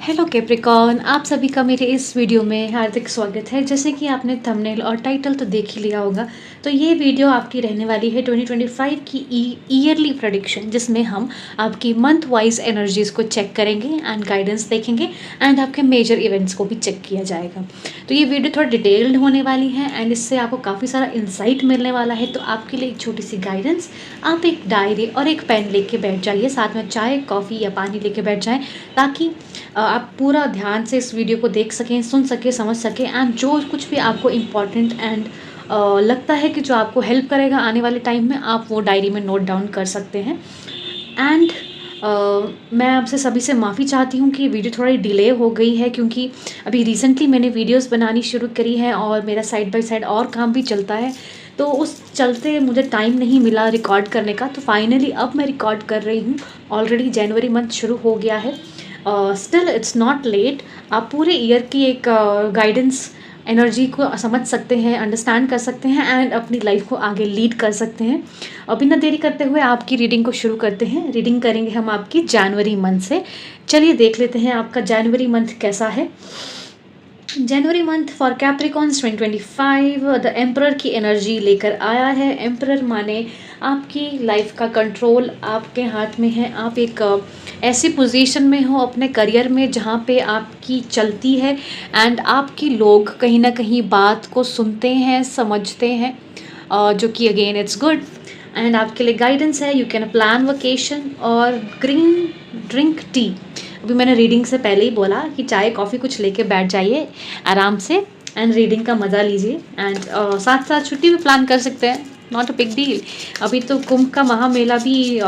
Hello Capricorn, आप सभी का मेरे इस वीडियो में हार्दिक स्वागत है। जैसे कि आपने थंबनेल और टाइटल तो देख ही लिया होगा, तो ये वीडियो आपकी रहने वाली है 2025 की ईयरली प्रेडिक्शन, जिसमें हम आपकी मंथ वाइज एनर्जीज़ को चेक करेंगे एंड गाइडेंस देखेंगे एंड आपके मेजर इवेंट्स को भी चेक किया जाएगा। तो ये वीडियो थोड़ा डिटेल्ड होने वाली है एंड इससे आपको काफ़ी सारा इंसाइट मिलने वाला है। तो आपके लिए एक छोटी सी गाइडेंस, आप एक डायरी और एक पेन लेके बैठ जाइए, साथ में चाय कॉफ़ी या पानी लेके बैठ जाएँ, ताकि आप पूरा ध्यान से इस वीडियो को देख सकें, सुन सकें, समझ सकें एंड जो कुछ भी आपको इम्पॉर्टेंट एंड लगता है कि जो आपको हेल्प करेगा आने वाले टाइम में, आप वो डायरी में नोट डाउन कर सकते हैं। एंड मैं आपसे सभी से माफ़ी चाहती हूँ कि वीडियो थोड़ी डिले हो गई है, क्योंकि अभी रिसेंटली मैंने वीडियोस बनानी शुरू करी है और मेरा साइड बाय साइड और काम भी चलता है, तो उस चलते मुझे टाइम नहीं मिला रिकॉर्ड करने का। तो फाइनली अब मैं रिकॉर्ड कर रही हूँ। ऑलरेडी जनवरी मंथ शुरू हो गया है। Still it's not let. आप पूरे ईयर की एक गाइडेंस एनर्जी को समझ सकते हैं, अंडरस्टैंड कर सकते हैं एंड अपनी लाइफ को आगे लीड कर सकते हैं। अभी ना देरी करते हुए आपकी रीडिंग को शुरू करते हैं। रीडिंग करेंगे हम आपकी जनवरी मंथ से। चलिए देख लेते हैं आपका जनवरी मंथ कैसा है। January month for Capricorns 2025 the Emperor की एनर्जी लेकर आया है। एम्परर माने आपकी लाइफ का कंट्रोल आपके हाथ में है। आप एक ऐसी पोजीशन में हो अपने करियर में जहाँ पे आपकी चलती है एंड आपकी लोग कहीं ना कहीं बात को सुनते हैं, समझते हैं, जो कि अगेन इट्स गुड। एंड आपके लिए गाइडेंस है, यू कैन प्लान वेकेशन और ग्रीन ड्रिंक टी। अभी मैंने रीडिंग से पहले ही बोला कि चाय कॉफ़ी कुछ लेके बैठ जाइए आराम से एंड रीडिंग का मज़ा लीजिए एंड साथ साथ छुट्टी भी प्लान कर सकते हैं, नॉट अ बिग डील। अभी तो कुंभ का महामेला भी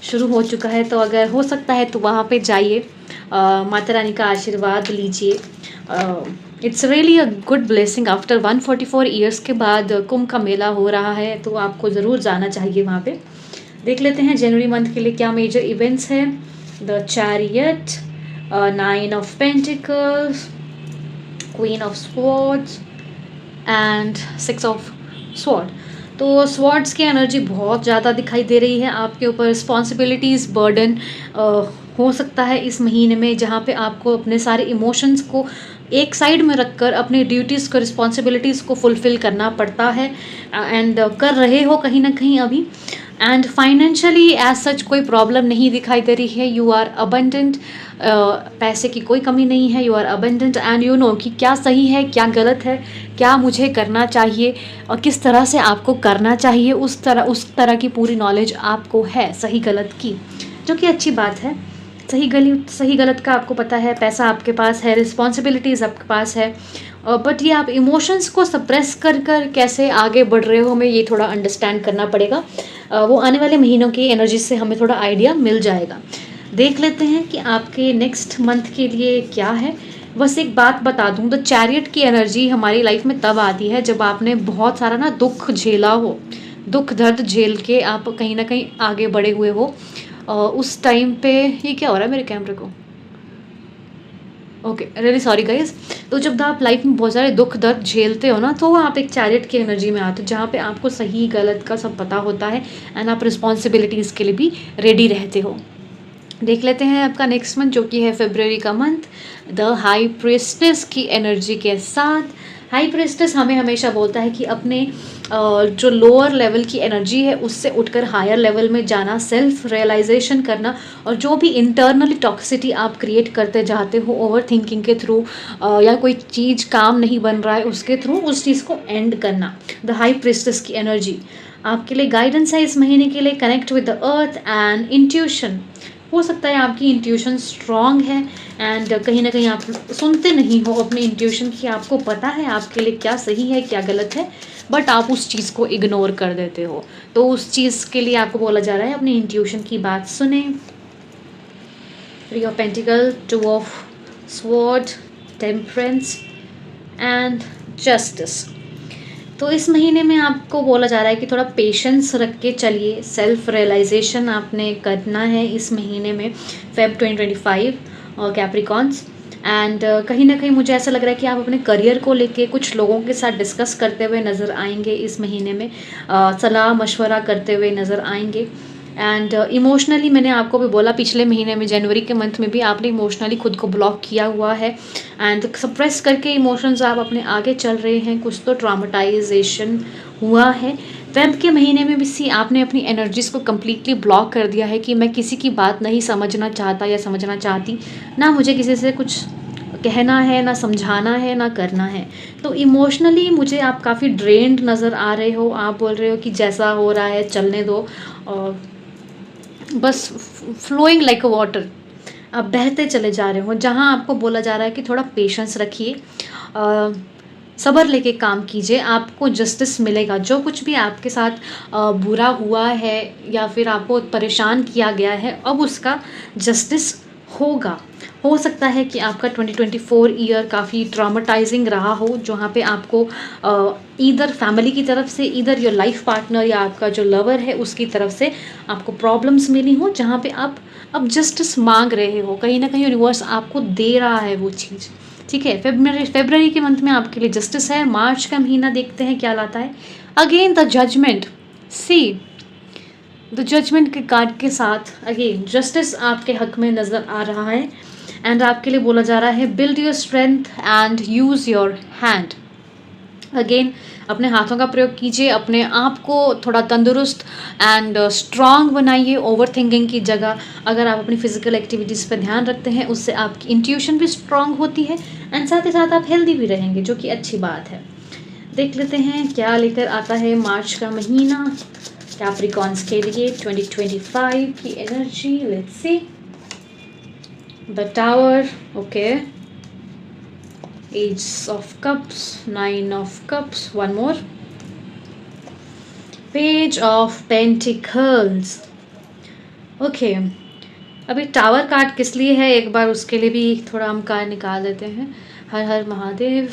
शुरू हो चुका है, तो अगर हो सकता है तो वहाँ पे जाइए, माता रानी का आशीर्वाद लीजिए। It's really a good blessing. After 144 years के बाद कुंभ का मेला हो रहा है, तो आपको ज़रूर जाना चाहिए वहाँ पे। देख लेते हैं जनवरी मंथ के लिए क्या मेजर इवेंट्स हैं। The chariot, 9 of pentacles, queen of swords and 6 of sword. तो स्वॉर्ड्स की एनर्जी बहुत ज़्यादा दिखाई दे रही है आपके ऊपर। रिस्पॉन्सिबिलिटीज़ बर्डन हो सकता है इस महीने में, जहाँ पे आपको अपने सारे इमोशंस को एक साइड में रखकर अपनी ड्यूटीज़ को, रिस्पॉन्सिबिलिटीज़ को फुलफ़िल करना पड़ता है एंड कर रहे हो कहीं ना कहीं अभी। एंड फाइनेंशियली एज सच कोई प्रॉब्लम नहीं दिखाई दे रही है। यू आर अबंडेंट, पैसे की कोई कमी नहीं है। You are abundant and you know कि क्या सही है, क्या गलत है, क्या मुझे करना चाहिए और किस तरह से आपको करना चाहिए, उस तरह की पूरी नॉलेज आपको है सही गलत की, जो कि अच्छी बात है। सही गलत का आपको पता है, पैसा आपके पास है, रिस्पॉन्सिबिलिटीज़ आपके पास है, बट ये आप इमोशंस को सप्रेस कर कर कैसे आगे बढ़ रहे हो, हमें ये थोड़ा अंडरस्टैंड करना पड़ेगा। वो आने वाले महीनों की एनर्जी से हमें थोड़ा आइडिया मिल जाएगा। देख लेते हैं कि आपके नेक्स्ट मंथ के लिए क्या है। बस एक बात बता दूं, द चैरियट की एनर्जी हमारी लाइफ में तब आती है जब आपने बहुत सारा ना दुख झेला हो, दुख दर्द झेल के आप कहीं ना कहीं आगे बढ़े हुए हो। उस टाइम पे ये क्या हो रहा है मेरे कैमरे को, ओके रियली सॉरी गाइज। तो जब आप लाइफ में बहुत सारे दुख दर्द झेलते हो ना, तो आप एक चैरियट की एनर्जी में आते हो, जहाँ पे आपको सही गलत का सब पता होता है एंड आप रिस्पॉन्सिबिलिटीज़ के लिए भी रेडी रहते हो। देख लेते हैं आपका नेक्स्ट मंथ, जो कि है फरवरी का मंथ, द हाई प्रीस्टेस की एनर्जी के साथ। हाई प्रीस्टेस हमें हमेशा बोलता है कि अपने जो लोअर लेवल की एनर्जी है उससे उठकर हायर लेवल में जाना, सेल्फ रियलाइजेशन करना, और जो भी इंटरनली टॉक्सिसिटी आप क्रिएट करते जाते हो ओवर थिंकिंग के थ्रू, या कोई चीज़ काम नहीं बन रहा है उसके थ्रू, उस चीज़ को एंड करना। द हाई प्रीस्टेस की एनर्जी आपके लिए गाइडेंस है इस महीने के लिए। Connect with the earth and intuition. हो सकता है आपकी इंट्यूशन स्ट्रॉन्ग है एंड कहीं ना कहीं आप सुनते नहीं हो अपने इंट्यूशन की, आपको पता है आपके लिए क्या सही है क्या गलत है, बट आप उस चीज़ को इग्नोर कर देते हो। तो उस चीज़ के लिए आपको बोला जा रहा है अपनी इंट्यूशन की बात सुने। 3 of pentacle, 2 of sword, temperance and justice. तो इस महीने में आपको बोला जा रहा है कि थोड़ा पेशेंस रख के चलिए। सेल्फ रियलाइजेशन आपने करना है इस महीने में, फेब 2025 कैप्रिकॉन्स। एंड कहीं ना कहीं मुझे ऐसा लग रहा है कि आप अपने करियर को लेके कुछ लोगों के साथ डिस्कस करते हुए नज़र आएंगे इस महीने में, सलाह मशवरा करते हुए नज़र आएंगे। एंड इमोशनली मैंने आपको भी बोला पिछले महीने में जनवरी के मंथ में भी आपने इमोशनली खुद को ब्लॉक किया हुआ है एंड सप्रेस करके इमोशंस आप अपने आगे चल रहे हैं, कुछ तो ट्रामेटाइजेशन हुआ है। फेब के महीने में भी सी आपने अपनी एनर्जीज को कम्प्लीटली ब्लॉक कर दिया है कि मैं किसी की बात नहीं समझना चाहता या समझना चाहती, ना मुझे किसी से कुछ कहना है, ना समझाना है, ना करना है। तो इमोशनली मुझे आप काफ़ी ड्रेन्ड नज़र आ रहे हो। आप बोल रहे हो कि जैसा हो रहा है चलने दो, और बस फ्लोइंग लाइक अ वाटर, आप बहते चले जा रहे हो। जहाँ आपको बोला जा रहा है कि थोड़ा पेशेंस रखिए, सब्र लेके काम कीजिए, आपको जस्टिस मिलेगा। जो कुछ भी आपके साथ बुरा हुआ है या फिर आपको परेशान किया गया है, अब उसका जस्टिस होगा। हो सकता है कि आपका 2024 ईयर काफ़ी ट्रॉमेटाइजिंग रहा हो, जहाँ पे आपको ईदर फैमिली की तरफ से, ईदर योर लाइफ पार्टनर या आपका जो लवर है उसकी तरफ से आपको प्रॉब्लम्स मिली हो, जहाँ पे आप अब जस्टिस मांग रहे हो। कहीं ना कहीं यूनिवर्स आपको दे रहा है वो चीज़, ठीक है। फेब्रवरी के मंथ में आपके लिए जस्टिस है। मार्च का महीना देखते हैं क्या लाता है। Again the judgement, see the judgement के कार्ड के साथ अगेन जस्टिस आपके हक में नज़र आ रहा है एंड आपके लिए बोला जा रहा है build your strength and use your hand. Again अपने हाथों का प्रयोग कीजिए, अपने आप को थोड़ा तंदुरुस्त एंड स्ट्रांग बनाइए। ओवर थिंकिंग की जगह अगर आप अपनी फिजिकल एक्टिविटीज़ पर ध्यान रखते हैं, उससे आपकी इंट्यूशन भी स्ट्रांग होती है एंड साथ ही साथ आप हेल्दी भी रहेंगे, जो कि अच्छी बात है। देख लेते हैं क्या लेकर आता है मार्च का महीना कैप्रिकॉन्स के लिए 2025 की energy. Let's see the tower, okay, Ace of Cups, Nine of Cups, one more, Page of Pentacles, okay. अभी टावर कार्ड किस लिए है एक बार उसके लिए भी थोड़ा हम कार्ड निकाल देते हैं। हर हर महादेव।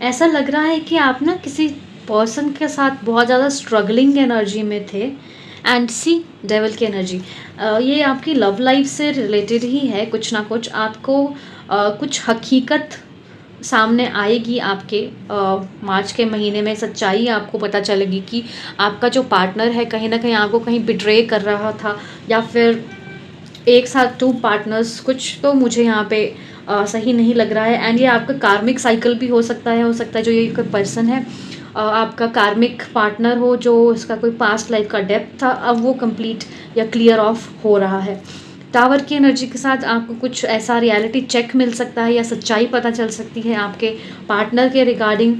ऐसा लग रहा है कि आप ना किसी पर्सन के साथ बहुत ज़्यादा स्ट्रगलिंग एनर्जी में थे एंड सी डेविल की एनर्जी। ये आपकी लव लाइफ से रिलेटेड ही है। कुछ ना कुछ आपको कुछ हकीकत सामने आएगी आपके मार्च के महीने में। सच्चाई आपको पता चलेगी कि आपका जो पार्टनर है कहीं ना कहीं आपको कहीं बिट्रे कर रहा था, या फिर एक साथ टू पार्टनर्स, कुछ तो मुझे यहाँ पे सही नहीं लग रहा है। एंड ये आपका कार्मिक साइकिल भी हो सकता है जो ये कोई पर्सन है आपका कार्मिक पार्टनर हो, जो इसका कोई पास्ट लाइफ का डेप्थ था, अब वो कंप्लीट या क्लियर ऑफ हो रहा है। टावर की एनर्जी के साथ आपको कुछ ऐसा रियलिटी चेक मिल सकता है या सच्चाई पता चल सकती है आपके पार्टनर के रिगार्डिंग,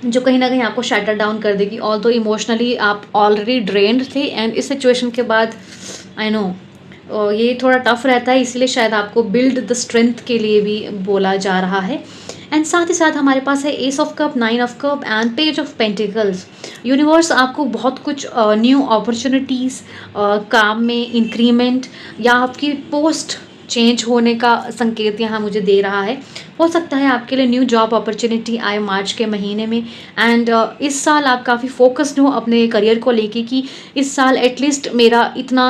जो कहीं ना कहीं आपको शटर डाउन कर देगी। ऑल्दो इमोशनली आप ऑलरेडी ड्रेन्ड थे एंड इस सिचुएशन के बाद आई नो ये थोड़ा टफ रहता है, इसलिए शायद आपको बिल्ड द स्ट्रेंथ के लिए भी बोला जा रहा है। एंड साथ ही साथ हमारे पास है S of cup, nine of cup and page of pentacles. Universe आपको बहुत कुछ न्यू अपॉर्चुनिटीज़, काम में इंक्रीमेंट या आपकी पोस्ट चेंज होने का संकेत यहाँ मुझे दे रहा है। हो सकता है आपके लिए न्यू जॉब अपॉर्चुनिटी आए मार्च के महीने में। एंड इस साल आप काफ़ी फोकस्ड हो अपने करियर को लेके कि इस साल एटलीस्ट मेरा इतना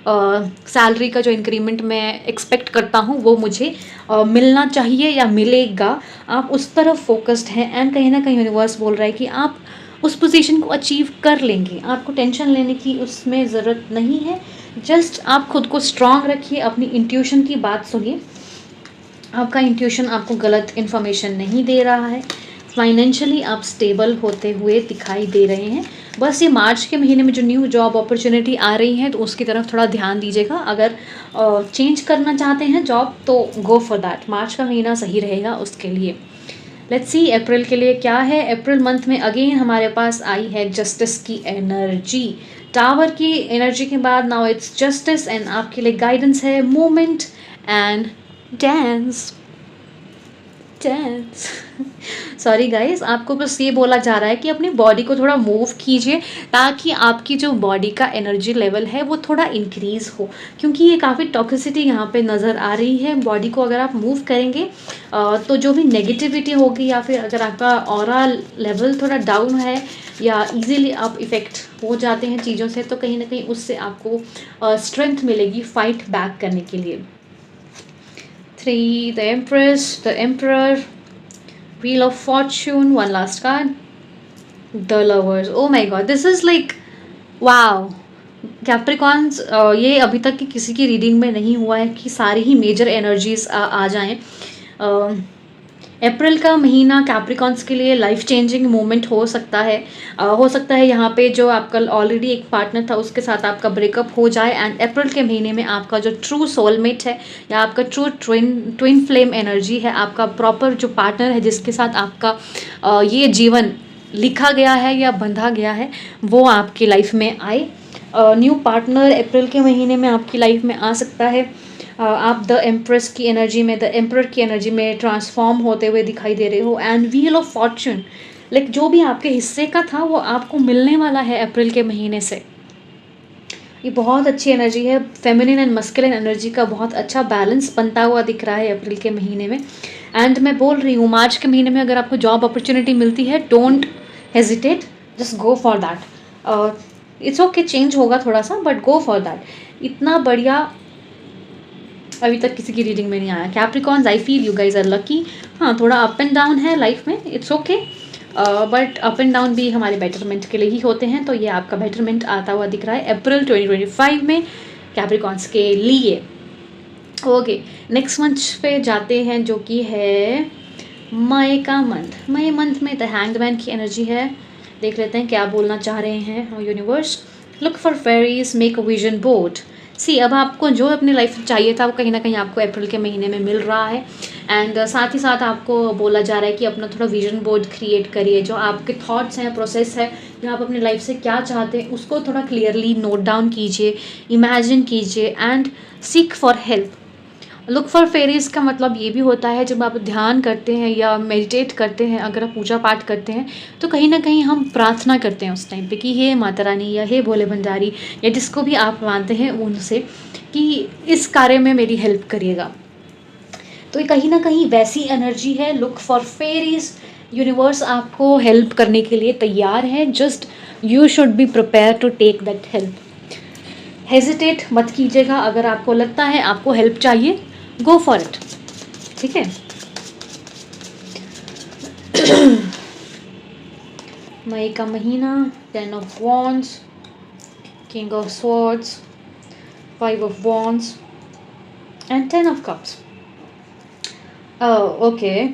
सैलरी का जो इंक्रीमेंट मैं एक्सपेक्ट करता हूँ वो मुझे मिलना चाहिए या मिलेगा। आप उस तरफ फोकस्ड हैं एंड कहीं ना कहीं यूनिवर्स बोल रहा है कि आप उस पोजीशन को अचीव कर लेंगे। आपको टेंशन लेने की उसमें ज़रूरत नहीं है। जस्ट आप खुद को स्ट्रांग रखिए, अपनी इंट्यूशन की बात सुनिए। आपका इंट्यूशन आपको गलत इन्फॉर्मेशन नहीं दे रहा है। फाइनेंशियली आप स्टेबल होते हुए दिखाई दे रहे हैं। बस ये मार्च के महीने में जो न्यू जॉब अपॉर्चुनिटी आ रही है तो उसकी तरफ थोड़ा ध्यान दीजिएगा। अगर चेंज करना चाहते हैं जॉब तो गो फॉर दैट। मार्च का महीना सही रहेगा उसके लिए। लेट्स सी अप्रैल के लिए क्या है। अप्रैल मंथ में अगेन हमारे पास आई है जस्टिस की एनर्जी। टावर की एनर्जी के बाद नाउ इट्स जस्टिस एंड आपके लिए गाइडेंस है movement and dance. Sorry guys, आपको बस ये बोला जा रहा है कि अपनी बॉडी को थोड़ा मूव कीजिए ताकि आपकी जो बॉडी का एनर्जी लेवल है वो थोड़ा इंक्रीज़ हो, क्योंकि ये काफ़ी टॉक्सिसिटी यहाँ पे नज़र आ रही है। बॉडी को अगर आप मूव करेंगे तो जो भी नेगेटिविटी होगी या फिर अगर आपका ऑरा लेवल थोड़ा डाउन है या इजीली आप इफ़ेक्ट हो जाते हैं चीज़ों से, तो कहीं ना कहीं उससे आपको स्ट्रेंथ मिलेगी फाइट बैक करने के लिए। 3, the Empress, the Emperor, Wheel of Fortune, one last card, the lovers, oh my God, this is like wow. Capricorns, ये अभी तक की किसी की रीडिंग में नहीं हुआ है कि सारी ही मेजर एनर्जीज आ जाएं। अप्रैल का महीना कैप्रिकॉन्स के लिए लाइफ चेंजिंग मोमेंट हो सकता है। हो सकता है यहाँ पे जो आपका ऑलरेडी एक पार्टनर था उसके साथ आपका ब्रेकअप हो जाए, एंड अप्रैल के महीने में आपका जो ट्रू सोलमेट है या आपका ट्रू ट्विन फ्लेम एनर्जी है, आपका प्रॉपर जो पार्टनर है जिसके साथ आपका ये जीवन लिखा गया है या बंधा गया है, वो आपकी लाइफ में आए। न्यू पार्टनर अप्रैल के महीने में आपकी लाइफ में आ सकता है। आप द एम्प्रेस की एनर्जी में, द एम्परर की एनर्जी में ट्रांसफॉर्म होते हुए दिखाई दे रहे हो, and wheel of Fortune, like जो भी आपके हिस्से का था वो आपको मिलने वाला है अप्रैल के महीने से। ये बहुत अच्छी एनर्जी है, फेमिनिन एंड मस्कुलिन एनर्जी का बहुत अच्छा बैलेंस बनता हुआ दिख रहा है अप्रैल के महीने में। एंड मैं बोल रही हूँ मार्च के महीने में अगर आपको जॉब अपॉर्चुनिटी मिलती है, don't hesitate, just go for that. It's okay, change होगा थोड़ा सा, बट गो फॉर दैट। इतना बढ़िया अभी तक किसी की रीडिंग में नहीं आया। Capricorns, I feel you guys are lucky. हाँ, थोड़ा अप एंड डाउन है लाइफ में, it's okay, but up and down भी हमारे बेटरमेंट के लिए ही होते हैं, तो ये आपका बेटरमेंट आता हुआ दिख रहा है अप्रैल 2025 में कैप्रिकॉन्स के लिए। ओके, नेक्स्ट मंथ पे जाते हैं जो कि है मई का मंथ। मई मंथ में द हैंग्ड मैन की एनर्जी है। देख लेते हैं क्या बोलना चाह रहे हैं universe. Look for fairies, make a vision board. See, अब आपको जो अपनी लाइफ में चाहिए था वो कहीं ना कहीं आपको अप्रैल के महीने में मिल रहा है, एंड साथ ही साथ आपको बोला जा रहा है कि अपना थोड़ा विजन बोर्ड क्रिएट करिए। जो आपके थॉट्स हैं, प्रोसेस है, या आप अपनी लाइफ से क्या चाहते हैं उसको थोड़ा क्लियरली नोट डाउन कीजिए, इमेजिन कीजिए, and seek for help. Look for fairies का मतलब ये भी होता है जब आप ध्यान करते हैं या मेडिटेट करते हैं, अगर आप पूजा पाठ करते हैं तो कहीं ना कहीं हम प्रार्थना करते हैं उस टाइम पे कि हे माता रानी या हे भोले भंडारी या जिसको भी आप मानते हैं उनसे कि इस कार्य में मेरी हेल्प करिएगा। तो ये कहीं ना कहीं वैसी एनर्जी है। लुक फॉर फेरीज, यूनिवर्स आपको हेल्प करने के लिए तैयार है, just you should be prepare to take that help. Hesitate मत कीजिएगा, अगर आपको लगता है आपको हेल्प चाहिए, गो फॉर इट, ठीक है। मई का महीना, 10 of wands, king of swords, 5 of wands and 10 of cups. Okay,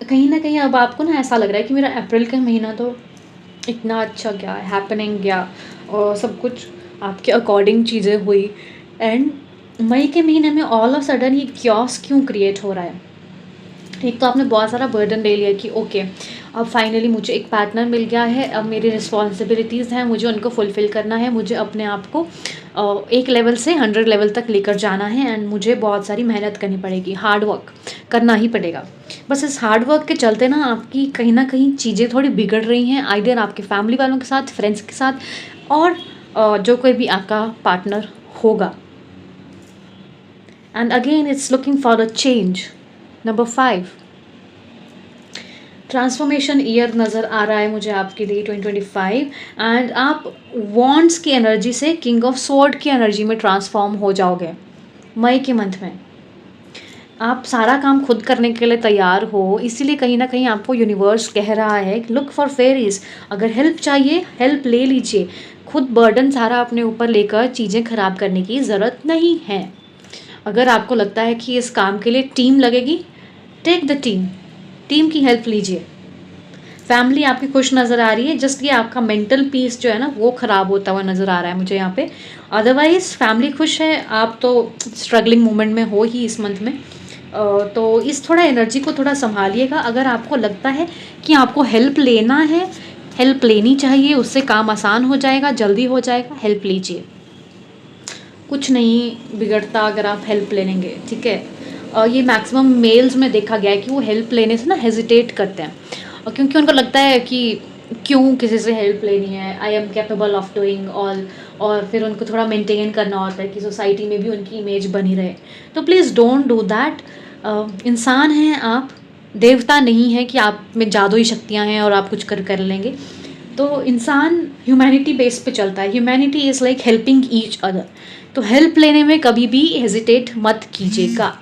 कहीं ना कहीं अब आपको ना ऐसा लग रहा है कि मेरा अप्रैल का महीना तो इतना अच्छा गया, हैपनिंग गया और सब कुछ आपके अकॉर्डिंग चीज़ें हुई, एंड मई के महीने में ऑल ऑफ सडन ये क्योस क्यों क्रिएट हो रहा है। एक तो आपने बहुत सारा बर्डन ले लिया कि ओके अब फाइनली मुझे एक पार्टनर मिल गया है, अब मेरी रिस्पॉन्सिबिलिटीज़ हैं, मुझे उनको फुलफ़िल करना है, मुझे अपने आप को एक लेवल से 100 लेवल तक लेकर जाना है, एंड मुझे बहुत सारी मेहनत करनी पड़ेगी, हार्ड वर्क करना ही पड़ेगा। बस इस हार्ड वर्क के चलते ना आपकी कहीं ना कहीं चीज़ें थोड़ी बिगड़ रही हैं, आइदर आपके फैमिली वालों के साथ, फ्रेंड्स के साथ, और जो कोई भी आपका पार्टनर होगा। And again it's looking for a change. Number 5, transformation year नज़र आ रहा है मुझे आपके लिए 2025, एंड आप वॉन्ड्स की एनर्जी से किंग ऑफ स्वॉर्ड की एनर्जी में ट्रांसफॉर्म हो जाओगे मई के मंथ में। आप सारा काम खुद करने के लिए तैयार हो, इसीलिए कहीं ना कहीं आपको यूनिवर्स कह रहा है लुक फॉर फेरीज। अगर हेल्प चाहिए, हेल्प ले लीजिए, खुद बर्डन सारा अपने ऊपर लेकर चीज़ें ख़राब करने की ज़रूरत नहीं है। अगर आपको लगता है कि इस काम के लिए टीम लगेगी, टेक द टीम की हेल्प लीजिए। फैमिली आपकी खुश नज़र आ रही है, जस्ट ये आपका मेंटल पीस जो है ना वो ख़राब होता हुआ नज़र आ रहा है मुझे यहाँ पे। अदरवाइज़ फैमिली खुश है, आप तो स्ट्रगलिंग मोमेंट में हो ही इस मंथ में, तो इस थोड़ा एनर्जी को थोड़ा संभालिएगा। अगर आपको लगता है कि आपको हेल्प लेना है, हेल्प लेनी चाहिए, उससे काम आसान हो जाएगा, जल्दी हो जाएगा, हेल्प लीजिए। कुछ नहीं बिगड़ता अगर आप हेल्प ले लेंगे, ठीक है। ये मैक्सिमम मेल्स में देखा गया है कि वो हेल्प लेने से ना हेजिटेट करते हैं, और क्योंकि उनको लगता है कि क्यों किसी से हेल्प लेनी है, I am capable of doing all, और फिर उनको थोड़ा मेंटेन करना होता है कि सोसाइटी में भी उनकी इमेज बनी रहे। तो प्लीज़ डोंट डू दैट। इंसान हैं आप, देवता नहीं है कि आप में जादुई शक्तियाँ हैं और आप कुछ कर लेंगे। तो इंसान ह्यूमैनिटी बेस पे चलता है, humanity is like helping each other. तो हेल्प लेने में कभी भी हेजिटेट मत कीजिएगा।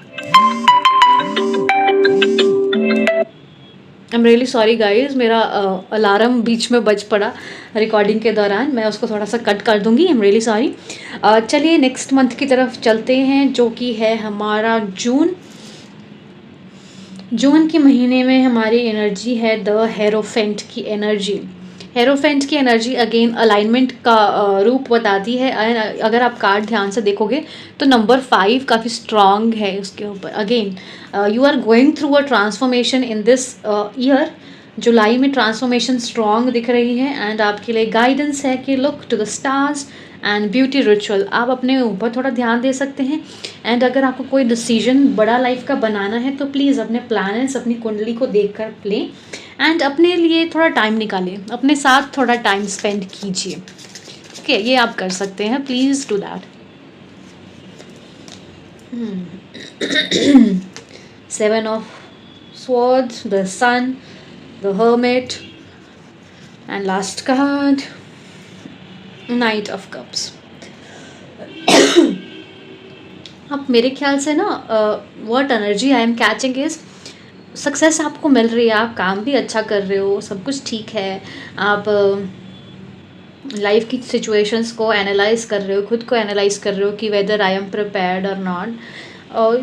I am really sorry guys, मेरा अलार्म बीच में बज पड़ा रिकॉर्डिंग के दौरान, मैं उसको थोड़ा सा कट कर दूंगी। I am really sorry. चलिए नेक्स्ट मंथ की तरफ चलते हैं, जो कि है हमारा जून। जून के महीने में हमारी एनर्जी है द हेरोफेंट की एनर्जी। हेरोफेंट की एनर्जी अगेन अलाइनमेंट का रूप बताती है। अगर आप कार्ड ध्यान से देखोगे तो नंबर 5 काफ़ी स्ट्रांग है उसके ऊपर। Again you are going through a transformation in this year. जुलाई में ट्रांसफॉर्मेशन स्ट्रांग दिख रही है एंड आपके लिए गाइडेंस है कि look to the stars and beauty ritual. आप अपने ऊपर थोड़ा ध्यान दे सकते हैं एंड अगर आपको कोई डिसीजन बड़ा लाइफ का बनाना है तो प्लीज़ अपने प्लैनेट्स, अपनी कुंडली को देखकर लें एंड अपने लिए थोड़ा टाइम निकालें, अपने साथ थोड़ा टाइम स्पेंड कीजिए। ओके, ये आप कर सकते हैं, please do that. 7 of Swords, the Sun, the Hermit, and last card, Knight of Cups. अब मेरे ख्याल से ना what energy I am catching is success आपको मिल रही है, आप काम भी अच्छा कर रहे हो, सब कुछ ठीक है, आप लाइफ की सिचुएशंस को एनालाइज कर रहे हो, खुद को एनालाइज कर रहे हो कि वेदर आई एम प्रिपेयर्ड और नॉट।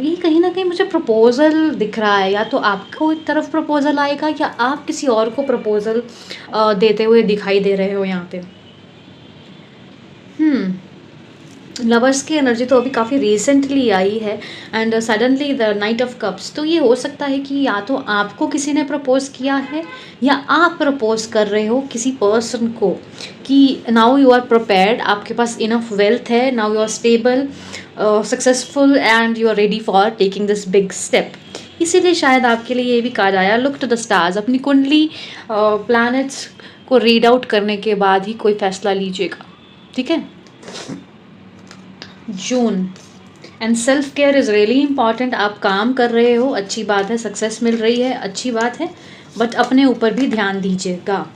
ये कहीं ना कहीं मुझे प्रपोज़ल दिख रहा है, या तो आपको एक तरफ प्रपोज़ल आएगा या आप किसी और को प्रपोज़ल देते हुए दिखाई दे रहे हो यहाँ पे। लवर्स की एनर्जी तो अभी काफ़ी रिसेंटली आई है and suddenly the night of cups. तो ये हो सकता है कि या तो आपको किसी ने प्रपोज किया है या आप प्रपोज कर रहे हो किसी पर्सन को कि नाउ यू आर प्रिपेयर्ड, आपके पास इनफ वेल्थ है, now you are stable, successful and you are ready for taking this big step. इसीलिए शायद आपके लिए ये भी कहा आया लुक टू द स्टार्स। अपनी कुंडली प्लैनेट्स को रीड आउट करने के बाद ही कोई फैसला लीजिएगा, ठीक है। June and self care is really important. आप काम कर रहे हो, अच्छी बात है, सक्सेस मिल रही है, अच्छी बात है, बट अपने ऊपर भी ध्यान दीजिएगा,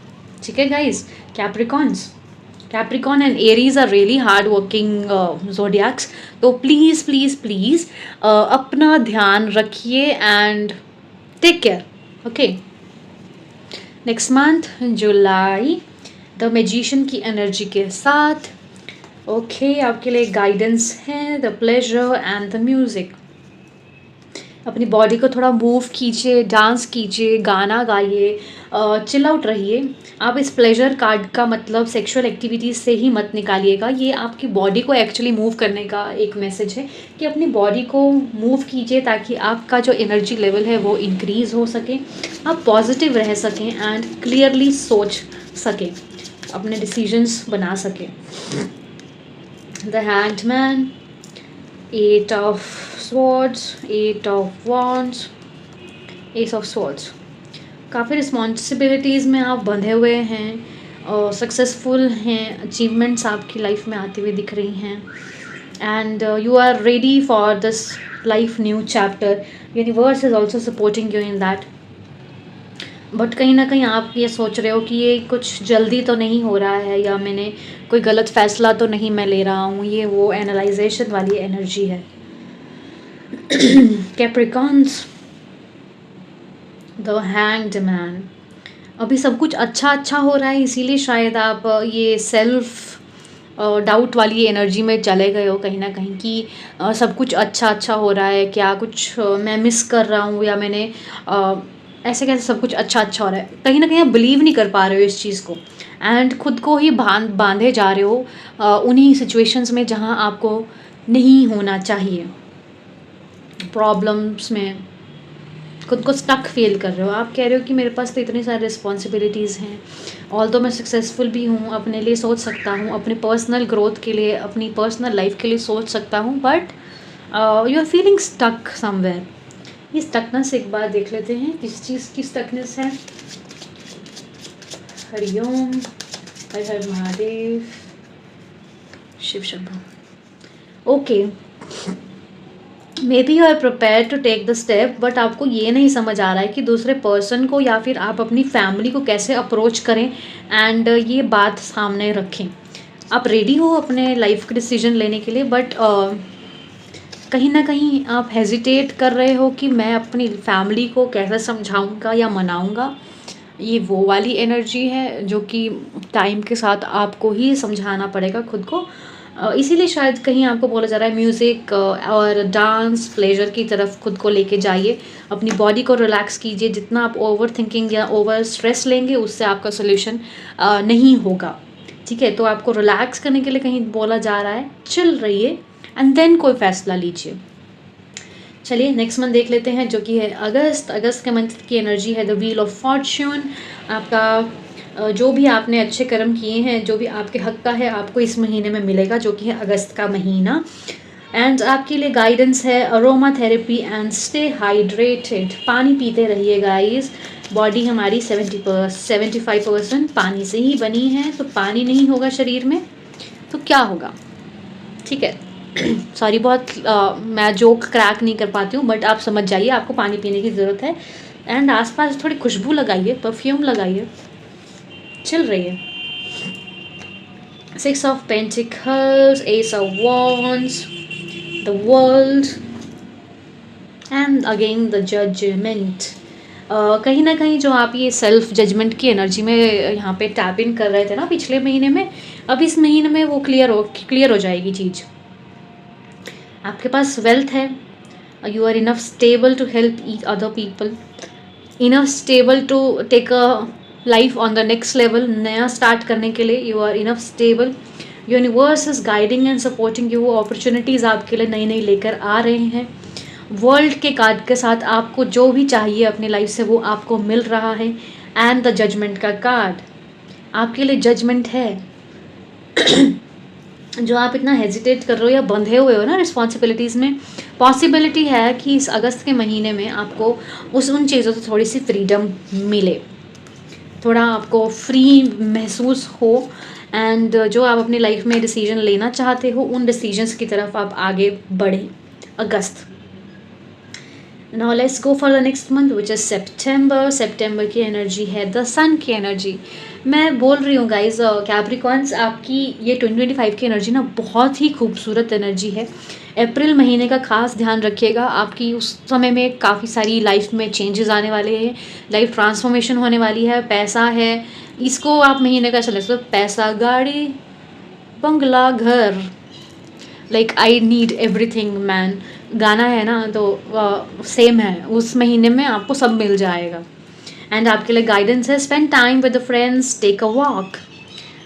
ठीक है guys. Capricorn and Aries are really hard working zodiacs, तो प्लीज़ प्लीज़ प्लीज़ अपना ध्यान रखिए and take care, okay. Next month July the Magician की एनर्जी के साथ ओके आपके लिए गाइडेंस है the pleasure and the music. अपनी बॉडी को थोड़ा मूव कीजिए, डांस कीजिए, गाना गाइए, चिल आउट रहिए। आप इस प्लेजर कार्ड का मतलब सेक्सुअल एक्टिविटीज़ से ही मत निकालिएगा, ये आपकी बॉडी को एक्चुअली मूव करने का एक मैसेज है कि अपनी बॉडी को मूव कीजिए ताकि आपका जो एनर्जी लेवल है वो इंक्रीज़ हो सके, आप पॉजिटिव रह सकें एंड क्लियरली सोच सकें, अपने डिसीजंस बना सकें। The Hanged Man, 8 of Swords, 8 of Wands, Ace of Swords। काफ़ी रिस्पॉन्सिबिलिटीज़ में आप बंधे हुए हैं और सक्सेसफुल हैं, अचीवमेंट्स आपकी लाइफ में आती हुई दिख रही हैं and you are ready for this life new chapter. Universe is also supporting you in that, but कहीं ना कहीं आप ये सोच रहे हो कि ये कुछ जल्दी तो नहीं हो रहा है या मैंने कोई गलत फैसला तो नहीं मैं ले रहा हूँ, ये वो एनालाइजेशन वाली एनर्जी है। Capricorns, the Hanged man. अभी सब कुछ अच्छा हो रहा है, इसीलिए शायद आप ये सेल्फ डाउट वाली एनर्जी में चले गए हो कहीं ना कहीं कि सब कुछ अच्छा हो रहा है, क्या कुछ मैं मिस कर रहा हूँ या मैंने ऐसे कैसे सब कुछ अच्छा हो रहा है। कहीं ना कहीं आप बिलीव नहीं कर पा रहे हो इस चीज़ को एंड खुद को ही बांधे जा रहे हो उन्हीं सिचुएशंस में जहाँ आपको नहीं होना चाहिए। प्रॉब्लम्स में खुद को स्टक फील कर रहे हो, आप कह रहे हो कि मेरे पास तो इतनी सारी रिस्पॉन्सिबिलिटीज़ हैं, ऑल तो मैं सक्सेसफुल भी हूँ, अपने लिए सोच सकता हूँ, अपने पर्सनल ग्रोथ के लिए, अपनी पर्सनल लाइफ के लिए सोच सकता हूँ, but you are feeling stuck somewhere. ये स्टकनेस एक बार देख लेते हैं किस चीज़ की स्टकनेस है। हरिओम, हर हर Mahadev, Shiv Shambhu. Okay, maybe you are prepare to take the step, but आपको ये नहीं समझ आ रहा है कि दूसरे पर्सन को या फिर आप अपनी फैमिली को कैसे अप्रोच करें एंड ये बात सामने रखें। आप रेडी हो अपने लाइफ के डिसीजन लेने के लिए, बट कहीं ना कहीं आप हेजिटेट कर रहे हो कि मैं अपनी फैमिली को कैसे समझाऊंगा या मनाऊंगा। ये वो वाली एनर्जी है जो कि टाइम के साथ आपको ही समझाना पड़ेगा खुद को। इसीलिए शायद कहीं आपको बोला जा रहा है म्यूज़िक और डांस प्लेजर की तरफ खुद को लेके जाइए, अपनी बॉडी को रिलैक्स कीजिए। जितना आप ओवर थिंकिंग या ओवर स्ट्रेस लेंगे उससे आपका सोल्यूशन नहीं होगा। ठीक है, तो आपको रिलैक्स करने के लिए कहीं बोला जा रहा है, चिल रहिए एंड देन कोई फैसला लीजिए। चलिए नेक्स्ट मंथ देख लेते हैं जो कि है अगस्त। अगस्त के मंथ की एनर्जी है द व्हील ऑफ फॉर्च्यून। आपका जो भी आपने अच्छे कर्म किए हैं, जो भी आपके हक का है, आपको इस महीने में मिलेगा, जो कि है अगस्त का महीना। एंड आपके लिए गाइडेंस है aroma therapy and stay hydrated. पानी पीते रहिए गाइस। बॉडी हमारी 75% पानी से ही बनी है, तो पानी नहीं होगा शरीर में तो क्या होगा। ठीक है, सॉरी बहुत मैं जोक क्रैक नहीं कर पाती हूँ, बट आप समझ जाइए, आपको पानी पीने की ज़रूरत है। एंड आसपास थोड़ी खुशबू लगाइए, परफ्यूम लगाइए, चिल रहिए। 6 of pentacles, ace of wands, the world and again the judgement. कहीं ना कहीं जो आप ये सेल्फ जजमेंट की एनर्जी में यहाँ पे टैप इन कर रहे थे ना पिछले महीने में, अब इस महीने में वो क्लियर हो जाएगी चीज़। आपके पास वेल्थ है, you are enough stable to help each other people, enough stable to take a life on the next level. नया स्टार्ट करने के लिए you are enough stable. Universe is guiding and supporting you. Opportunities आपके लिए नई नई लेकर आ रहे हैं। वर्ल्ड के कार्ड के साथ आपको जो भी चाहिए अपनी लाइफ से वो आपको मिल रहा है। एंड द जजमेंट का कार्ड आपके लिए जजमेंट है। जो आप इतना हेजिटेट कर रहे हो या बंधे हुए हो ना रिस्पॉन्सिबिलिटीज़ में, पॉसिबिलिटी है कि इस अगस्त के महीने में आपको उन चीज़ों से थोड़ी सी फ्रीडम मिले, थोड़ा आपको फ्री महसूस हो। एंड जो आप अपनी लाइफ में डिसीजन लेना चाहते हो उन डिसीजंस की तरफ आप आगे बढ़ें अगस्त। Now let's go for the next month which is September. September की एनर्जी है द सन की एनर्जी। मैं बोल रही हूँ गाइज कैप्रिकॉन्स, आपकी ये 2025 की एनर्जी ना बहुत ही खूबसूरत एनर्जी है। अप्रैल महीने का खास ध्यान रखिएगा, आपकी उस समय में काफ़ी सारी लाइफ में चेंजेस आने वाले हैं, लाइफ ट्रांसफॉर्मेशन होने वाली है। पैसा है, इसको आप महीने का चले तो पैसा, गाड़ी, बंगला, घर, like I need everything man गाना है ना, तो सेम है, उस महीने में आपको सब मिल जाएगा। एंड आपके लिए गाइडेंस है spend time with the friends, take a walk.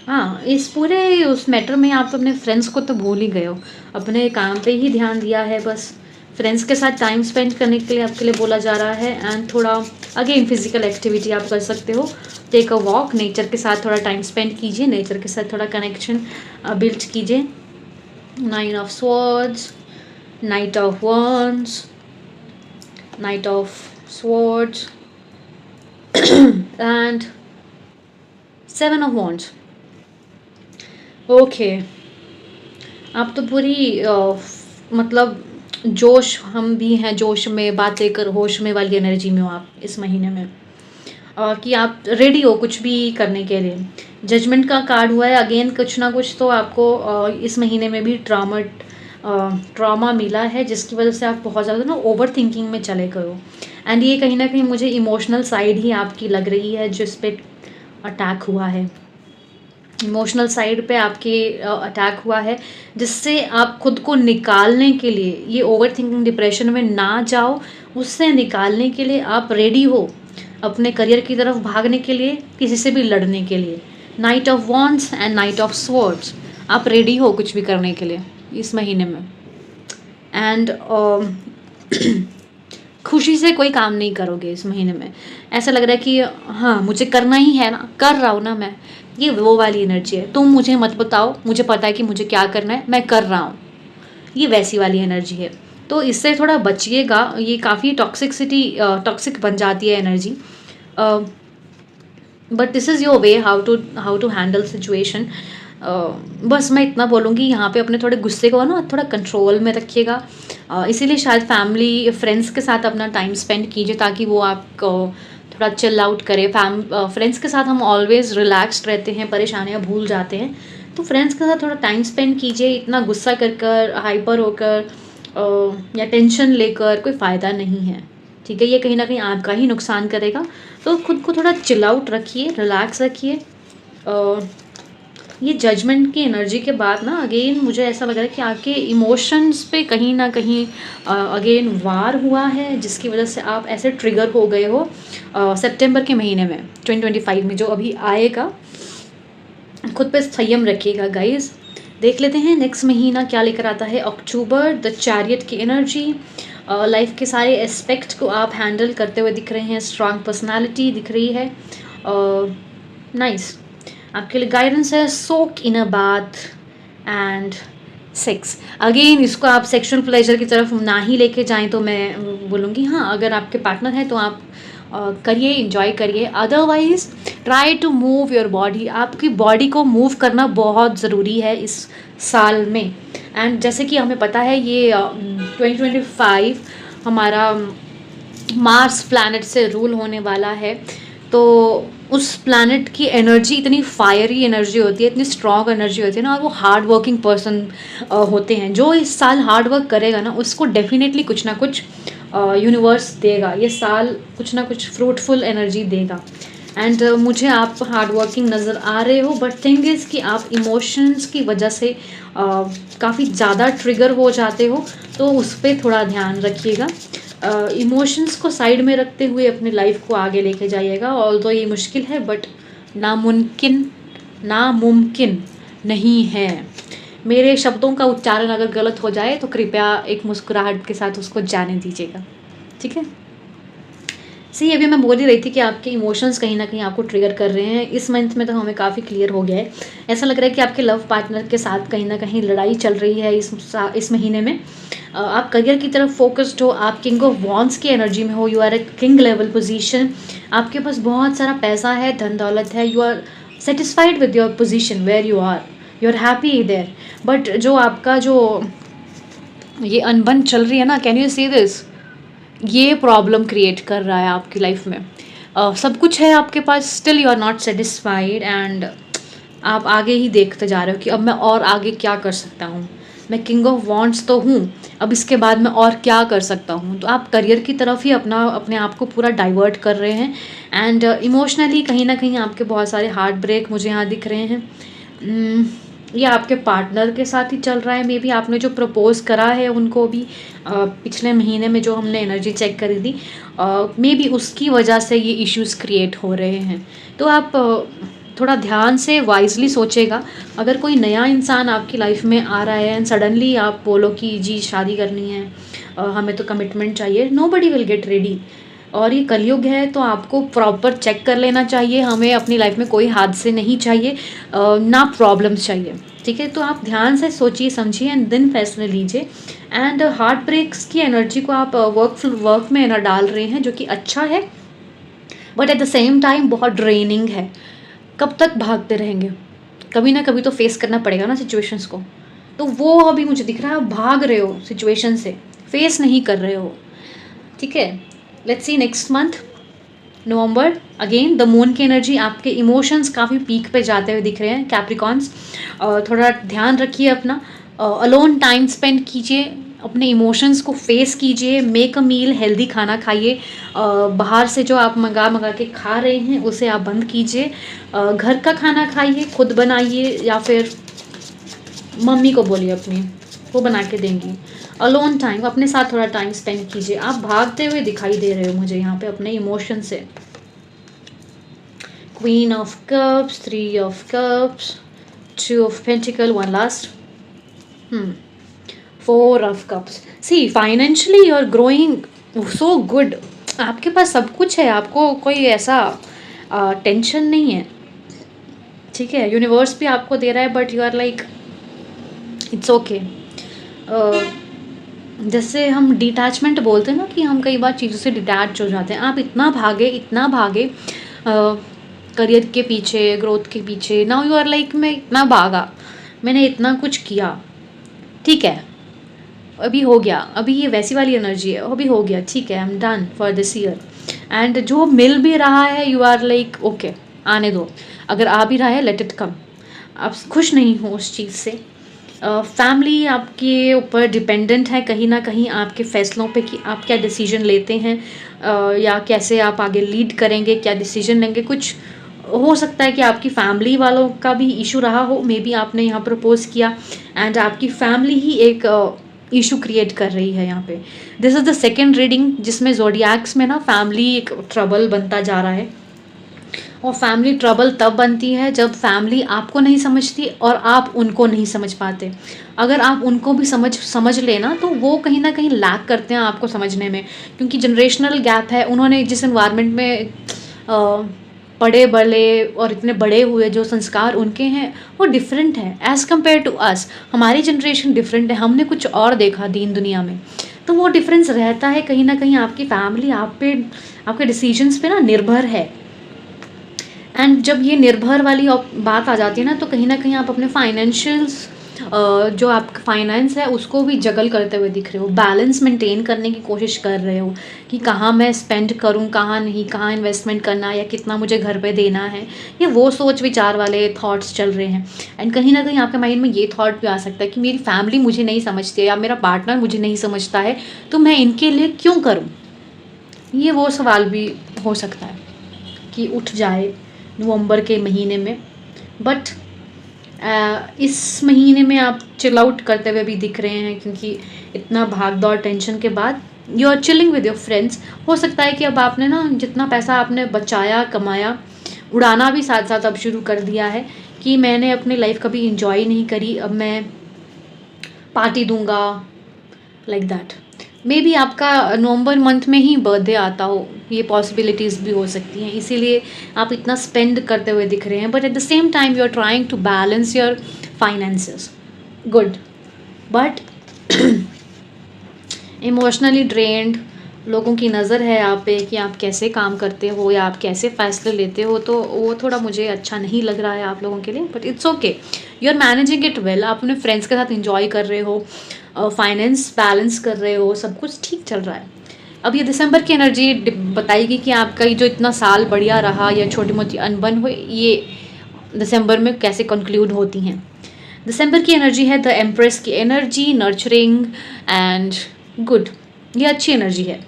हाँ, इस पूरे उस मैटर में आप अपने फ्रेंड्स को तो भूल ही गए हो, अपने काम पे ही ध्यान दिया है बस। फ्रेंड्स के साथ टाइम स्पेंड करने के लिए आपके लिए बोला जा रहा है। एंड थोड़ा अगेन फिजिकल एक्टिविटी आप कर सकते हो, टेक अ वॉक, नेचर के साथ थोड़ा टाइम स्पेंड कीजिए, नेचर के साथ थोड़ा कनेक्शन बिल्ड कीजिए। 9 of swords, night of wands, night of swords and 7 of wands। Okay, आप तो पूरी मतलब जोश, हम भी हैं जोश में, बातें कर होश में वाली एनर्जी में हो आप इस महीने में, कि आप रेडी हो कुछ भी करने के लिए। जजमेंट का कार्ड हुआ है अगेन, कुछ ना कुछ तो आपको इस महीने में भी ट्रॉमा मिला है, जिसकी वजह से आप बहुत ज़्यादा ना ओवर थिंकिंग में चले गए हो। एंड ये कहीं ना कहीं मुझे इमोशनल साइड ही आपकी लग रही है जिस पे अटैक हुआ है। इमोशनल साइड पे आपके अटैक हुआ है, जिससे आप खुद को निकालने के लिए, ये ओवर थिंकिंग डिप्रेशन में ना जाओ, उससे निकालने के लिए आप रेडी हो अपने करियर की तरफ भागने के लिए, किसी से भी लड़ने के लिए। Night of wands and night of swords, आप रेडी हो कुछ भी करने के लिए इस महीने में। एंड खुशी से कोई काम नहीं करोगे इस महीने में, ऐसा लग रहा है कि हाँ मुझे करना ही है ना, कर रहा हूँ ना मैं, ये वो वाली एनर्जी है। तुम मुझे मत बताओ, मुझे पता है कि मुझे क्या करना है, मैं कर रहा हूँ, ये वैसी वाली एनर्जी है। तो इससे थोड़ा बचिएगा, ये काफ़ी टॉक्सिक बन जाती है energy. But this is your way how to handle situation. बस मैं इतना बोलूँगी, यहाँ पे अपने थोड़े गुस्से को ना थोड़ा कंट्रोल में रखिएगा। इसीलिए शायद फैमिली फ्रेंड्स के साथ अपना टाइम स्पेंड कीजिए, ताकि वो आपको थोड़ा चिल आउट करे। फ्रेंड्स के साथ हम ऑलवेज रिलैक्स्ड रहते हैं, परेशानियाँ भूल जाते हैं, तो फ्रेंड्स के साथ थोड़ा टाइम स्पेंड कीजिए। इतना गुस्सा कर हाइपर होकर या टेंशन लेकर कोई फ़ायदा नहीं है, ठीक है। ये कहीं ना कहीं आपका ही नुकसान करेगा। तो खुद को थोड़ा चिल आउट रखिए, रिलैक्स रखिए। ये जजमेंट की एनर्जी के बाद ना अगेन मुझे ऐसा लग रहा है कि आपके इमोशंस पे कहीं ना कहीं अगेन वार हुआ है, जिसकी वजह से आप ऐसे ट्रिगर हो गए हो सितंबर के महीने में 2025 में जो अभी आएगा। खुद पे संयम रखिएगा गाइस। देख लेते हैं नेक्स्ट महीना क्या लेकर आता है। अक्टूबर, द चैरियट की एनर्जी, लाइफ के सारे एस्पेक्ट को आप हैंडल करते हुए दिख रहे हैं। स्ट्रांग पर्सनालिटी दिख रही है। नाइस आपके लिए गाइडेंस है। Soak in a bath and sex. Again इसको आप सेक्सुअल प्लेजर की तरफ ना ही लेके जाएं तो मैं बोलूँगी हाँ, अगर आपके पार्टनर है तो आप करिए, इंजॉय करिए। Otherwise try to move your body. आपकी बॉडी को मूव करना बहुत ज़रूरी है इस साल में। एंड जैसे कि हमें पता है ये 2025 हमारा मार्स प्लैनेट से रूल होने वाला है, तो उस प्लैनेट की एनर्जी इतनी फायरी एनर्जी होती है, इतनी स्ट्रॉन्ग एनर्जी होती है ना, और वो हार्ड वर्किंग पर्सन होते हैं। जो इस साल हार्ड वर्क करेगा ना उसको डेफिनेटली कुछ ना कुछ यूनिवर्स देगा। ये साल कुछ ना कुछ फ्रूटफुल एनर्जी देगा। एंड मुझे आप हार्ड वर्किंग नज़र आ रहे हो, बट थिंग इज़ कि आप इमोशंस की वजह से काफ़ी ज़्यादा ट्रिगर हो जाते हो, तो उस पर थोड़ा ध्यान रखिएगा। इमोशंस को साइड में रखते हुए अपने लाइफ को आगे लेके जाइएगा। ऑल्दो ये मुश्किल है बट नामुमकिन नहीं है। मेरे शब्दों का उच्चारण अगर गलत हो जाए तो कृपया एक मुस्कुराहट के साथ उसको जाने दीजिएगा, ठीक है। सी अभी मैं बोल ही रही थी कि आपके इमोशंस कहीं ना कहीं आपको ट्रिगर कर रहे हैं। इस मंथ में तो हमें काफ़ी क्लियर हो गया है। ऐसा लग रहा है कि आपके लव पार्टनर के साथ कहीं ना कहीं लड़ाई चल रही है इस महीने में। आप करियर की तरफ फोकस्ड हो, आप किंग ऑफ वॉन्ड्स की एनर्जी में हो, you are a king level position. आपके पास बहुत सारा पैसा है, धन दौलत है, you are satisfied with your position where you are happy there. But जो आपका जो ये अनबन चल रही है ना, कैन यू सी दिस, ये प्रॉब्लम क्रिएट कर रहा है आपकी लाइफ में। सब कुछ है आपके पास, still you are not satisfied and आप आगे ही देखते जा रहे हो कि अब मैं और आगे क्या कर सकता हूँ। मैं किंग ऑफ वॉन्ड्स तो हूँ, अब इसके बाद मैं और क्या कर सकता हूँ। तो आप करियर की तरफ ही अपने आप को पूरा डाइवर्ट कर रहे हैं। एंड इमोशनली कहीं ना कहीं आपके बहुत सारे हार्ट ब्रेक मुझे यहाँ दिख रहे हैं। ये आपके पार्टनर के साथ ही चल रहा है। मे बी आपने जो प्रपोज करा है उनको भी पिछले महीने में जो हमने एनर्जी चेक करी थी, मे बी उसकी वजह से ये इश्यूज़ क्रिएट हो रहे हैं। तो आप थोड़ा ध्यान से वाइजली सोचेगा। अगर कोई नया इंसान आपकी लाइफ में आ रहा है एंड सडनली आप बोलो कि जी शादी करनी है, हमें तो कमिटमेंट चाहिए, नोबडी विल गेट रेडी। और ये कलयुग है तो आपको प्रॉपर चेक कर लेना चाहिए। हमें अपनी लाइफ में कोई हादसे नहीं चाहिए, ना प्रॉब्लम्स चाहिए, ठीक है। तो आप ध्यान से सोचिए समझिए एंड देन फैसले लीजिए। एंड हार्ट ब्रेक्स की एनर्जी को आप वर्क में ना डाल रहे हैं, जो कि अच्छा है, but at the same time बहुत ड्रेनिंग है। कब तक भागते रहेंगे, कभी ना कभी तो फेस करना पड़ेगा ना सिचुएशंस को। तो वो अभी मुझे दिख रहा है, भाग रहे हो सिचुएशन से, फेस नहीं कर रहे हो, ठीक है। Let's see next month November. Again the moon की एनर्जी, आपके इमोशंस काफ़ी पीक पे जाते हुए दिख रहे हैं कैप्रिकॉन्स। थोड़ा ध्यान रखिए अपना, अलोन टाइम स्पेंड कीजिए, अपने इमोशंस को फेस कीजिए। मेक अ मील, हेल्दी खाना खाइए। बाहर से जो आप मंगा के खा रहे हैं उसे आप बंद कीजिए। घर का खाना खाइए, खुद बनाइए या फिर मम्मी को बोलिए अपनी, वो बना के देंगी। अलोन टाइम, अपने साथ थोड़ा टाइम स्पेंड कीजिए। आप भागते हुए दिखाई दे रहे हो मुझे यहाँ पे अपने इमोशन से। Queen of cups, 3 of cups, 2 of pentacle, 1 last, 4 of cups. See financially you are growing so good. आपके पास सब कुछ है, आपको कोई ऐसा टेंशन नहीं है, ठीक है। यूनिवर्स भी आपको दे रहा है but you are like it's okay. जैसे हम डिटैचमेंट बोलते हैं ना, कि हम कई बार चीज़ों से डिटैच हो जाते हैं। आप इतना भागे करियर के पीछे, ग्रोथ के पीछे। नाउ यू आर लाइक मैं इतना भागा, मैंने इतना कुछ किया, ठीक है, अभी हो गया, अभी ये वैसी वाली एनर्जी है, अभी हो गया, ठीक है, I am done for this year. And जो मिल भी रहा है यू आर लाइक ओके, आने दो। अगर आ भी रहा है लेट इट कम। आप खुश नहीं हो उस चीज़ से, फैमिली आपके ऊपर डिपेंडेंट है कहीं ना कहीं आपके फ़ैसलों पे कि आप क्या डिसीजन लेते हैं, या कैसे आप आगे लीड करेंगे, क्या डिसीजन लेंगे। कुछ हो सकता है कि आपकी फैमिली वालों का भी इशू रहा हो, मे बी आपने यहाँ प्रपोज किया एंड आपकी फैमिली ही एक इशू क्रिएट कर रही है यहाँ पे। This is the second reading जिसमें ज़ोडिएक्स में ना फैमिली एक ट्रबल बनता जा रहा है। और फैमिली ट्रबल तब बनती है जब फैमिली आपको नहीं समझती और आप उनको नहीं समझ पाते। अगर आप उनको भी समझ लेना तो वो कहीं ना कहीं लैक करते हैं आपको समझने में, क्योंकि जनरेशनल गैप है। उन्होंने जिस इन्वायरमेंट में पढ़े बड़े और इतने बड़े हुए, जो संस्कार उनके हैं वो डिफरेंट है एज़ कम्पेयर टू अस। हमारी जनरेशन डिफरेंट है, हमने कुछ और देखा दीन दुनिया में, तो वो डिफरेंस रहता है। कहीं ना कहीं आपकी फैमिली आप पे, आपके डिसीजंस पे ना निर्भर है। एंड जब ये निर्भर वाली बात आ जाती है ना, तो कहीं ना कहीं आप अपने फाइनेंशियल्स, जो आपका फाइनेंस है उसको भी जगल करते हुए दिख रहे हो, बैलेंस मेंटेन करने की कोशिश कर रहे हो कि कहाँ मैं स्पेंड करूँ, कहाँ नहीं, कहाँ इन्वेस्टमेंट करना, या कितना मुझे घर पे देना है। ये वो सोच विचार वाले थॉट्स चल रहे हैं। एंड कहीं ना कहीं आपके माइंड में ये थॉट भी आ सकता है कि मेरी फैमिली मुझे नहीं समझती है या मेरा पार्टनर मुझे नहीं समझता है, तो मैं इनके लिए क्यों करूँ। ये वो सवाल भी हो सकता है कि उठ जाए नवंबर के महीने में। बट इस महीने में आप चिल आउट करते हुए भी दिख रहे हैं, क्योंकि इतना भाग दौड़ टेंशन के बाद you are chilling with your friends. हो सकता है कि अब आपने ना जितना पैसा आपने बचाया कमाया, उड़ाना भी साथ साथ अब शुरू कर दिया है कि मैंने अपनी लाइफ कभी इंजॉय नहीं करी, अब मैं पार्टी दूंगा, लाइक दैट। मे बी आपका नवंबर मंथ में ही बर्थडे आता हो, ये पॉसिबिलिटीज़ भी हो सकती हैं, इसीलिए आप इतना स्पेंड करते हुए दिख रहे हैं। But at the same time you are trying to balance your finances, good. But emotionally drained, लोगों की नज़र है आप पे कि आप कैसे काम करते हो या आप कैसे फ़ैसले लेते हो, तो वो थोड़ा मुझे अच्छा नहीं लग रहा है आप लोगों के लिए। But it's okay, you are managing it well. आप अपने फ्रेंड्स के साथ इंजॉय कर रहे हो, फाइनेंस बैलेंस कर रहे हो, सब कुछ ठीक चल रहा है। अब ये दिसंबर की एनर्जी बताएगी कि आपका ये जो इतना साल बढ़िया रहा या छोटी मोटी अनबन हुई, ये दिसंबर में कैसे कंक्लूड होती हैं। दिसंबर की एनर्जी है द एम्प्रेस की एनर्जी, नर्चरिंग एंड गुड। ये अच्छी एनर्जी है।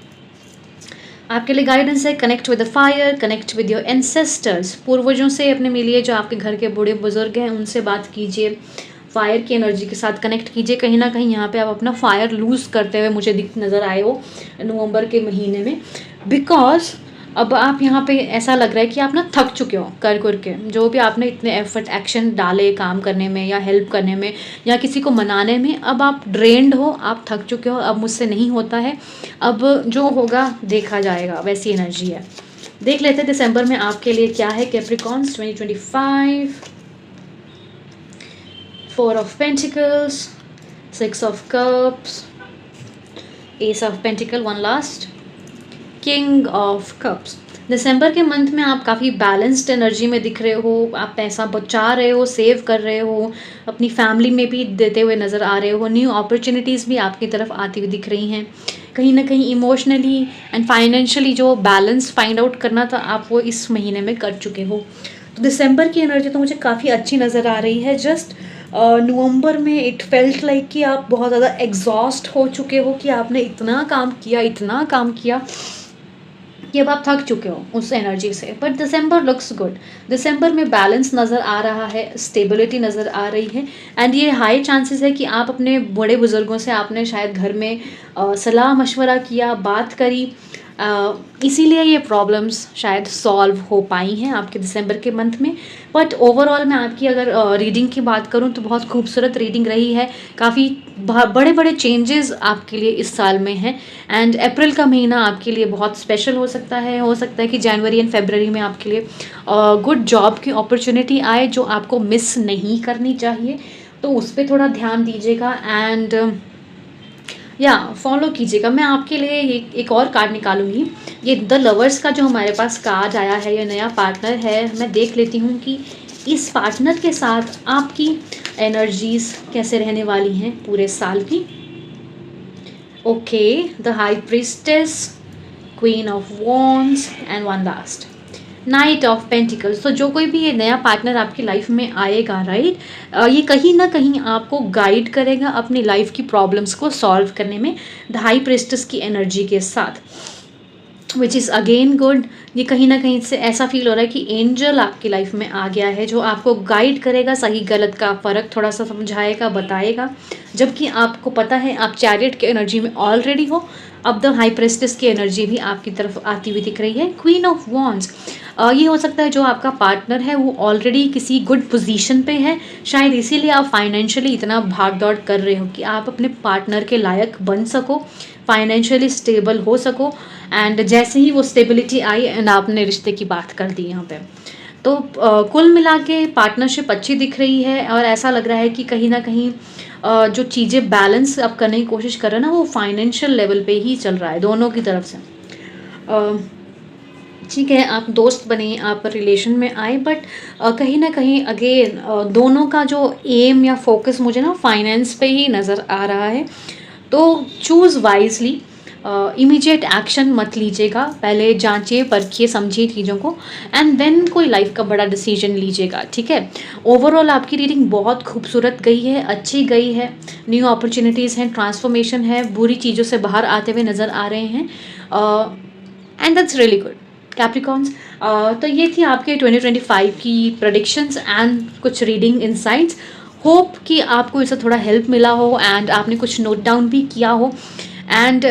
आपके लिए गाइडेंस है connect with the fire, connect with your ancestors. पूर्वजों से अपने मिलिए, जो आपके घर के बूढ़े बुजुर्ग हैं उनसे बात कीजिए, फायर की एनर्जी के साथ कनेक्ट कीजिए। कहीं ना कहीं यहाँ पे आप अपना फायर लूज़ करते हुए मुझे नज़र आए हो नवंबर के महीने में, बिकॉज अब आप यहाँ पे ऐसा लग रहा है कि आप ना थक चुके हो कर के, जो भी आपने इतने एफर्ट एक्शन डाले काम करने में या हेल्प करने में या किसी को मनाने में, अब आप ड्रेन्ड हो, आप थक चुके हो, अब मुझसे नहीं होता है, अब जो होगा देखा जाएगा, वैसी एनर्जी है। देख लेते हैं दिसंबर में आपके लिए क्या है। Capricorns 2025, 4 of Pentacles, 6 of Cups, Ace of Pentacle, one last, King of Cups। दिसंबर के मंथ में आप काफ़ी बैलेंस्ड एनर्जी में दिख रहे हो, आप पैसा बचा रहे हो, सेव कर रहे हो, अपनी फैमिली में भी देते हुए नज़र आ रहे हो, न्यू अपॉर्चुनिटीज़ भी आपकी तरफ आती हुई दिख रही हैं। कहीं ना कहीं इमोशनली एंड फाइनेंशियली जो बैलेंस फाइंड आउट करना था आप वो इस महीने में कर चुके हो। तो दिसंबर की एनर्जी तो मुझे काफ़ी अच्छी नज़र आ रही है। जस्ट नवंबर में इट फेल्ट लाइक कि आप बहुत ज़्यादा एग्जॉस्ट हो चुके हो, कि आपने इतना काम किया कि अब आप थक चुके हो उस एनर्जी से। But December looks good. दिसंबर में बैलेंस नज़र आ रहा है, स्टेबिलिटी नज़र आ रही है, एंड ये हाई चांसेस है कि आप अपने बड़े बुज़ुर्गों से आपने शायद घर में सलाह मशवरा किया, बात करी, इसीलिए ये प्रॉब्लम्स शायद सॉल्व हो पाई हैं आपके दिसंबर के मंथ में। बट ओवरऑल मैं आपकी अगर रीडिंग की बात करूं तो बहुत खूबसूरत रीडिंग रही है। काफ़ी बड़े बड़े चेंजेस आपके लिए इस साल में हैं, एंड अप्रैल का महीना आपके लिए बहुत स्पेशल हो सकता है कि जनवरी एंड फरवरी में आपके लिए गुड जॉब की अपॉर्चुनिटी आए जो आपको मिस नहीं करनी चाहिए, तो उस पर थोड़ा ध्यान दीजिएगा एंड या फॉलो कीजिएगा। मैं आपके लिए एक और कार्ड निकालूंगी। ये द लवर्स का जो हमारे पास कार्ड आया है, ये नया पार्टनर है। मैं देख लेती हूँ कि इस पार्टनर के साथ आपकी एनर्जीज कैसे रहने वाली हैं पूरे साल की। Okay, the high priestess, queen of wands and one last night of pentacles. तो जो कोई भी ये नया पार्टनर आपकी लाइफ में आएगा, राइट, ये कहीं ना कहीं आपको गाइड करेगा अपनी लाइफ की प्रॉब्लम्स को सॉल्व करने में, द हाई प्रिस्टेस की एनर्जी के साथ, विच इज़ अगेन गुड। ये कहीं ना कहीं से ऐसा फील हो रहा है कि एंजल आपकी लाइफ में आ गया है जो आपको गाइड करेगा, सही गलत का फ़र्क थोड़ा सा समझाएगा, बताएगा। जबकि आपको पता है आप चैरियट की एनर्जी में ऑलरेडी हो, अब द हाई प्रेस्टिस की एनर्जी भी आपकी तरफ आती हुई दिख रही है। क्वीन ऑफ वॉन्ड्स, ये हो सकता है जो आपका पार्टनर है वो ऑलरेडी किसी गुड पोजीशन पे है, शायद इसीलिए आप फाइनेंशियली इतना भाग दौड़ कर रहे हो कि आप अपने पार्टनर के लायक बन सको, फाइनेंशियली स्टेबल हो सको। एंड जैसे ही वो स्टेबिलिटी आई एंड आपने रिश्ते की बात कर दी यहाँ पे, तो कुल मिला के पार्टनरशिप अच्छी दिख रही है और ऐसा लग रहा है कि कहीं ना कहीं जो चीज़ें बैलेंस आप करने की कोशिश कर रहे हैं ना, वो फाइनेंशियल लेवल पे ही चल रहा है दोनों की तरफ से। ठीक है, आप दोस्त बने, आप रिलेशन में आए, बट कहीं ना कहीं अगेन दोनों का जो एम या फोकस मुझे ना फाइनेंस पे ही नज़र आ रहा है। तो चूज़ वाइजली, इमीडिएट एक्शन मत लीजिएगा, पहले जांचिए परखिए समझिए चीज़ों को, एंड देन कोई लाइफ का बड़ा डिसीजन लीजिएगा, ठीक है। ओवरऑल आपकी रीडिंग बहुत खूबसूरत गई है, अच्छी गई है, न्यू अपॉर्चुनिटीज़ हैं, ट्रांसफॉर्मेशन है, बुरी चीज़ों से बाहर आते हुए नज़र आ रहे हैं, and that's really good Capricorns. तो ये थी आपके 2025 की प्रेडिक्शंस एंड कुछ रीडिंग इनसाइट्स। होप कि आपको इससे थोड़ा हेल्प मिला हो एंड आपने कुछ नोट डाउन भी किया हो। एंड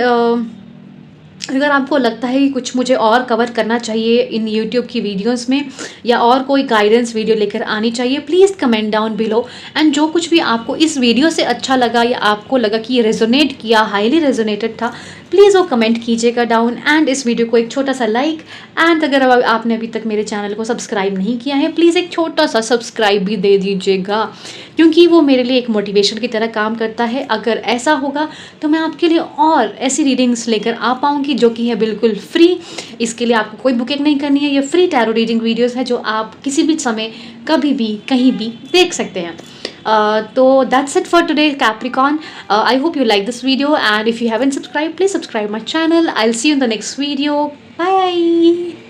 अगर आपको लगता है कि कुछ मुझे और कवर करना चाहिए इन यूट्यूब की वीडियोस में, या और कोई गाइडेंस वीडियो लेकर आनी चाहिए, please comment down below. And जो कुछ भी आपको इस वीडियो से अच्छा लगा या आपको लगा कि ये रेजोनेट किया, हाईली रेजोनेटेड था, प्लीज़ वो कमेंट कीजिएगा डाउन, एंड इस वीडियो को एक छोटा सा लाइक, एंड अगर आपने अभी तक मेरे चैनल को सब्सक्राइब नहीं किया है, प्लीज़ एक छोटा सा सब्सक्राइब भी दे दीजिएगा, क्योंकि वो मेरे लिए एक मोटिवेशन की तरह काम करता है। अगर ऐसा होगा तो मैं आपके लिए और ऐसी रीडिंग्स लेकर आ पाऊँगी जो कि है बिल्कुल फ्री। इसके लिए आपको कोई बुकिंग नहीं करनी है, ये फ्री टैरो रीडिंग वीडियोज़ है जो आप किसी भी समय कभी भी कहीं भी देख सकते हैं। So that's it for today, Capricorn. I hope you like this video, and if you haven't subscribed, please subscribe my channel. I'll see you in the next video. Bye.